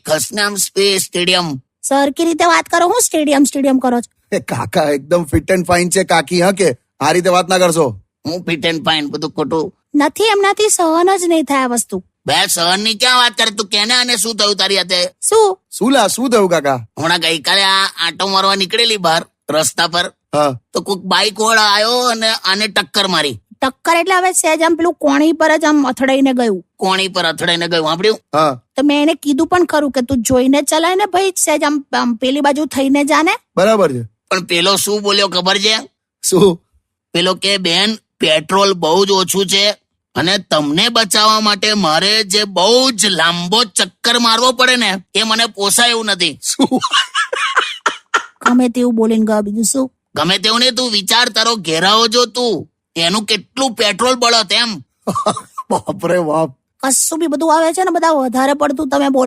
ખસનામ stadium. સરખી રીતે વાત કરો. હું સ્ટેડિયમ કરો છો? એ કાકા એકદમ ફિટ એન્ડ ફાઇન છે કાકી. હા કે આ રીતે વાત ના કરશો. હું ફિટ એન્ડ ફાઇન બધું ખોટું નથી, એમનાથી સહન જ નહીં થાય આ વસ્તુ. બે સહન ની ક્યાં વાત કરે તું? કેને અને શું થયું તારી હાથે? શું શું થયું કાકા? હમણાં ગઈકાલે આ આંટો મારવા નીકળેલી બહાર રસ્તા પર, હા તો કોઈક બાઈક વાળા આવ્યો અને આને ટક્કર મારી. ટક્કર એટલે હવે સહેજ આમ પેલું કોણી પર જ આમ અથડાઈને ગયું. કોણી પર અથડાઈને ગયું, સાંભળ્યું? હા તો મેં એને કીધું પણ ખરું કે તું જોઈને ચલાય ને ભાઈ, સહેજ આમ પેલી બાજુ થઈને જાને. બરાબર છે. પણ પેલો શું બોલ્યો ખબર છે? શું? પેલો કે બેન પેટ્રોલ બહુ જ ઓછું છે અને તમને બચાવવા માટે મારે જે બહુ જ લાંબો ચક્કર મારવો પડે ને એ મને પોસાય એવું નથી. શું? ગમે તેવું બોલીને ગયો. બીજું શું? ગમે તેવું ને, તું વિચાર, તારો ઘેરાવો જો તું, એનું કેટલું પેટ્રોલ બળત એમ. બાપરે બાપ. કશું બી બધું આવે છે ને બધા વધારે પડતું તમે બોલો.